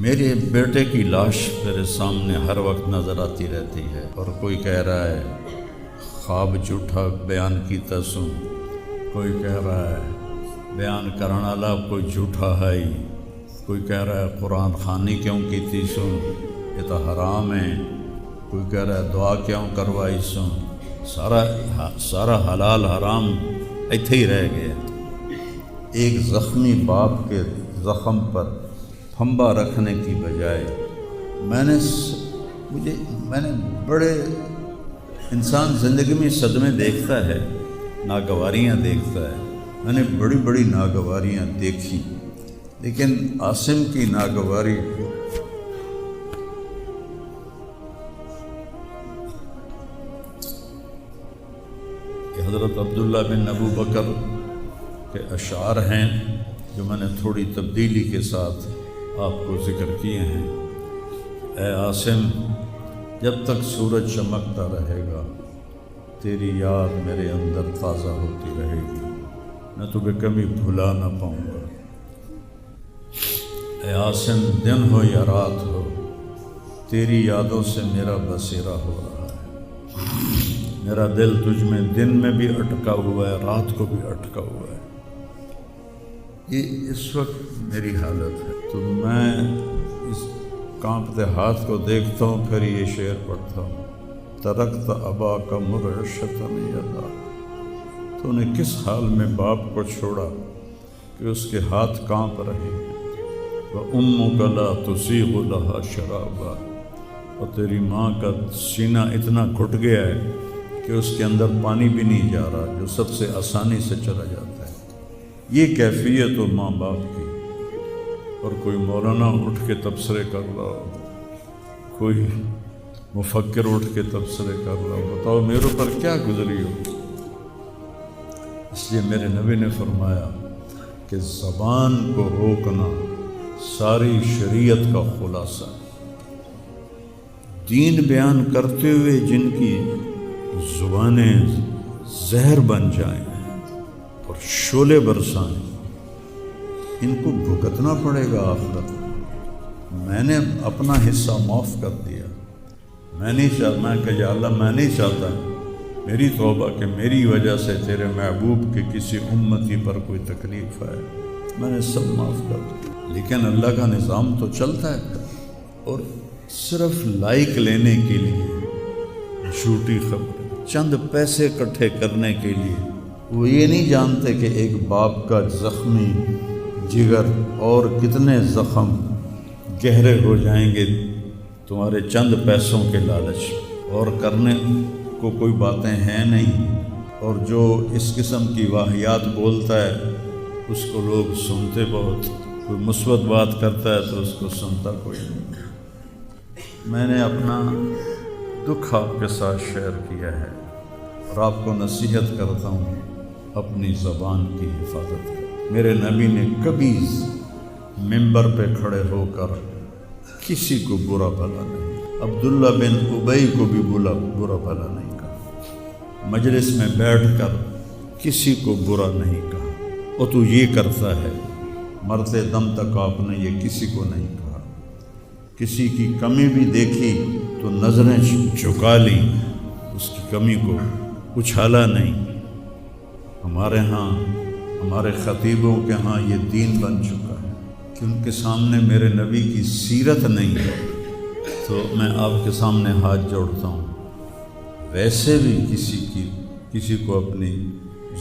میرے بیٹے کی لاش میرے سامنے ہر وقت نظر آتی رہتی ہے، اور کوئی کہہ رہا ہے خواب جھوٹا بیان کیتا سوں، کوئی کہہ رہا ہے بیان کرنے والا کوئی جھوٹا ہے ہی، کوئی کہہ رہا ہے قرآن خوانی کیوں کیتی سوں، یہ تو حرام ہے، کوئی کہہ رہا ہے دعا کیوں کروائی سوں، سارا حلال حرام ایتھے ہی رہ گیا۔ ایک زخمی باپ کے زخم پر پھنبا رکھنے کی بجائے میں نے بڑے انسان زندگی میں صدمے دیکھتا ہے، ناگواریاں دیکھتا ہے، میں نے بڑی بڑی ناگواریاں دیکھی، لیکن عاصم کی ناگواری حضرت عبداللہ بن ابو بکر کے اشعار ہیں جو میں نے تھوڑی تبدیلی کے ساتھ آپ کو ذکر کیے ہیں۔ اے عاصم، جب تک سورج چمکتا رہے گا تیری یاد میرے اندر تازہ ہوتی رہے گی، میں تمہیں کبھی بھلا نہ پاؤں گا۔ اے عاصم، دن ہو یا رات ہو تیری یادوں سے میرا بسیرا ہو رہا ہے، میرا دل تجھ میں دن میں بھی اٹکا ہوا ہے، رات کو بھی اٹکا ہوا ہے۔ یہ اس وقت میری حالت ہے، تو میں اس کانپتے ہاتھ کو دیکھتا ہوں، پھر یہ شعر پڑھتا ہوں، ترکت ابا کا مرشتاً یدا، تو نے کس حال میں باپ کو چھوڑا کہ اس کے ہاتھ کانپ رہے ہیں، وَأُمُّكَ لَا تُسِيغُ لَهَا شَرَابًا، اور تیری ماں کا سینہ اتنا گھٹ گیا ہے کہ اس کے اندر پانی بھی نہیں جا رہا، جو سب سے آسانی سے چلا جاتا ہے۔ یہ کیفیت ہو ماں باپ کی، اور کوئی مولانا اٹھ کے تبصرے کر رہا ہو، کوئی مفکر اٹھ کے تبصرے کر رہا ہو، بتاؤ میرے پر کیا گزری ہو۔ اس لیے میرے نبی نے فرمایا کہ زبان کو روکنا ساری شریعت کا خلاصہ ہے۔ دین بیان کرتے ہوئے جن کی زبانیں زہر بن جائیں اور شعلے برسائیں، ان کو بھگتنا پڑے گا آخرت میں۔ میں نے اپنا حصہ معاف کر دیا، میں نہیں چاہتا کہ یا اللہ میں نہیں چاہتا، میری توبہ کہ میری وجہ سے تیرے محبوب کے کسی امتی پر کوئی تکلیف ہے، میں نے سب معاف کر دیا۔ لیکن اللہ کا نظام تو چلتا ہے، اور صرف لائک لینے کے لیے جھوٹی خبر، چند پیسے اکٹھے کرنے کے لیے، وہ یہ نہیں جانتے کہ ایک باپ کا زخمی جگر اور کتنے زخم گہرے ہو جائیں گے تمہارے چند پیسوں کے لالچ، اور کرنے کو کوئی باتیں ہیں نہیں، اور جو اس قسم کی واہیات بولتا ہے اس کو لوگ سنتے بہت، کوئی مثبت بات کرتا ہے تو اس کو سنتا کوئی نہیں۔ میں نے اپنا دکھ آپ کے ساتھ شیئر کیا ہے، اور آپ کو نصیحت کرتا ہوں اپنی زبان کی حفاظت کریں۔ میرے نبی نے کبھی ممبر پہ کھڑے ہو کر کسی کو برا بھلا نہیں، عبداللہ بن ابی کو بھی برا بھلا نہیں کہا، مجلس میں بیٹھ کر کسی کو برا نہیں کہا، اور تو یہ کرتا ہے، مرتے دم تک آپ نے یہ کسی کو نہیں کہا۔ کسی کی کمی بھی دیکھی تو نظریں جھکا لیں، اس کی کمی کو اچھالا نہیں۔ ہمارے ہاں، ہمارے خطیبوں کے ہاں یہ دین بن چکا ہے کہ ان کے سامنے میرے نبی کی سیرت نہیں ہے، تو میں آپ کے سامنے ہاتھ جوڑتا ہوں، ویسے بھی کسی کو اپنی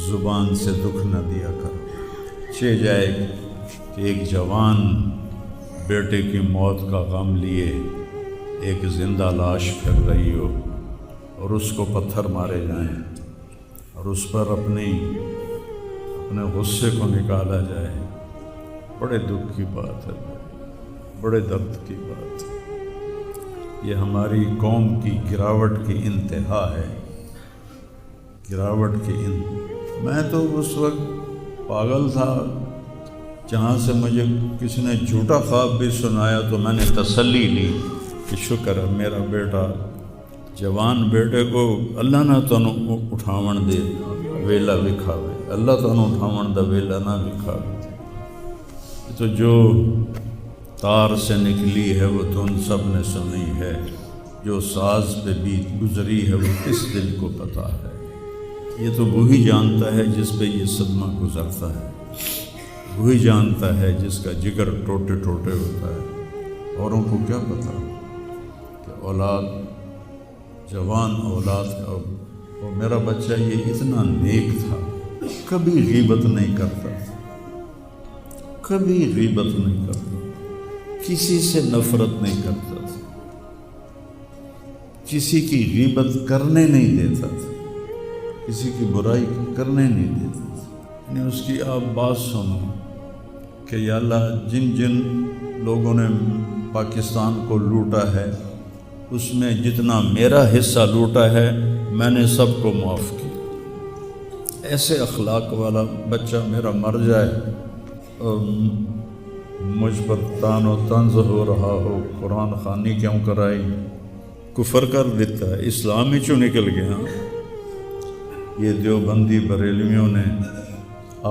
زبان سے دکھ نہ دیا کر۔ چہ جائے کہ ایک جوان بیٹے کی موت کا غم لیے ایک زندہ لاش پھر رہی ہو، اور اس کو پتھر مارے جائیں، اور اس پر اپنے غصے کو نکالا جائے، بڑے دکھ کی بات ہے، بڑے درد کی بات ہے۔ یہ ہماری قوم کی گراوٹ کی انتہا ہے، گراوٹ کی میں تو اس وقت پاگل تھا، جہاں سے مجھے کسی نے جھوٹا خواب بھی سنایا تو میں نے تسلی لی کہ شکر ہے میرا بیٹا، جوان بیٹے کو اللہ نہ تنوں اٹھاون دے ویلا وکھاوے، اللہ تنوں اٹھاون دا ویلا نہ وکھاوے۔ تو جو تار سے نکلی ہے وہ دھن سب نے سنی ہے، جو ساز پہ بیت گزری ہے وہ کس دل کو پتہ ہے۔ یہ تو وہی جانتا ہے جس پہ یہ صدمہ گزرتا ہے، وہی جانتا ہے جس کا جگر ٹوٹے ٹوٹے ہوتا ہے۔ اوروں کو کیا پتہ کہ اولاد، جوان اولاد کا وہ میرا بچہ یہ اتنا نیک تھا، کبھی غیبت نہیں کرتا تھا، کبھی غیبت نہیں کرتا، کسی سے نفرت نہیں کرتا تھا، کسی کی غیبت کرنے نہیں دیتا تھا، کسی کی برائی کرنے نہیں دیتا تھا۔ یعنی اس کی آپ بات سنو کہ یا اللہ جن جن لوگوں نے پاکستان کو لوٹا ہے اس میں جتنا میرا حصہ لوٹا ہے میں نے سب کو معاف کیا۔ ایسے اخلاق والا بچہ میرا مر جائے اور مجھ پر تان و طنز ہو رہا ہو، قرآن خوانی کیوں کرائی، کفر کر دیتا ہے، اسلام ہی چوں نکل گیا۔ یہ دیوبندی بریلویوں نے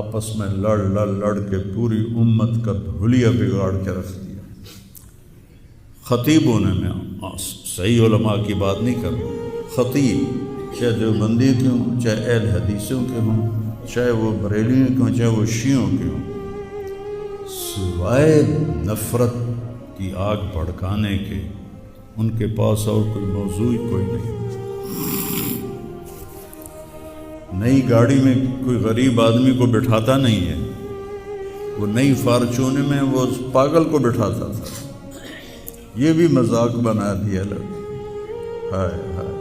آپس میں لڑ کے پوری امت کا دھولیا بگاڑ کے رکھ دیا۔ خطیبوں نے، میں صحیح علماء کی بات نہیں کر رہا، خطیب چاہے دیوبندی کے ہوں، چاہے اہل حدیثوں کے ہوں، چاہے وہ بریلیوں کے ہوں، چاہے وہ شیعوں کے ہوں، سوائے نفرت کی آگ بھڑکانے کے ان کے پاس اور کوئی موضوع کوئی نہیں۔ نئی گاڑی میں کوئی غریب آدمی کو بٹھاتا نہیں ہے، وہ نئی فارچون میں وہ پاگل کو بٹھاتا تھا۔ یہ بھی مذاق بنا دیا لوگ۔ ہائے ہائے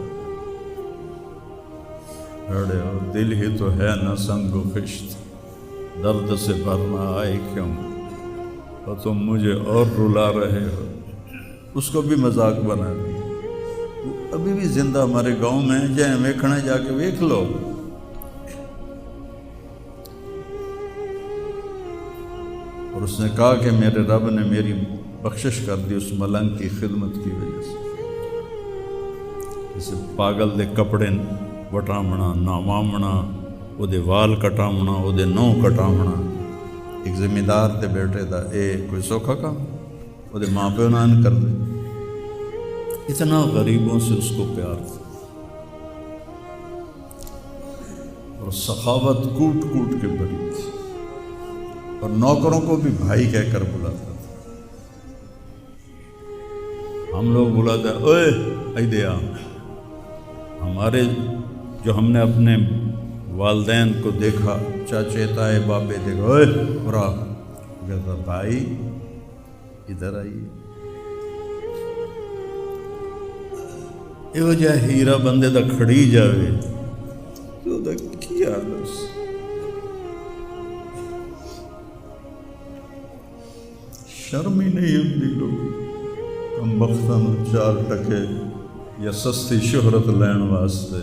ارے اور دل ہی تو ہے نہ سنگ و خشت، درد سے بھرنا آئے کیوں، اور تم مجھے اور رلا رہے ہو۔ اس کو بھی مذاق بنا دیا۔ وہ ابھی بھی زندہ ہمارے گاؤں میں جائیں ویکھنا، جا کے ویکھ لو۔ اور اس نے کہا کہ میرے رب نے میری بخشش کر دی اس ملنگ کی خدمت کی وجہ سے۔ اسے پاگل دے کپڑے وٹامنا، ناوامنا، وہ دے وال کٹامنا، وہ دے نو کٹامنا، ایک زمیندار دے بیٹے دا اے کوئی سوکھا کام، وہ دے ماں پیو نان کر دے۔ اتنا غریبوں سے اس کو پیار تھا، اور سخاوت کوٹ کوٹ کے بری تھی، اور نوکروں کو بھی بھائی کہہ کر بلاتا تھا۔ ہم لوگ بلاتے ہیں اوئے ایدیا، ہمارے جو ہم نے اپنے والدین کو دیکھا، چاچے تائے بابے دیکھا، اوئے برا کہتا بھائی ادھر آئیے۔ یہ وجہ ہیرا بندے دا کھڑی جاوے تو دا کیا لس شرم ہی نہیں ہوتی لوگ کم بختاں چار ٹکے یا سستی شہرت لین واسطے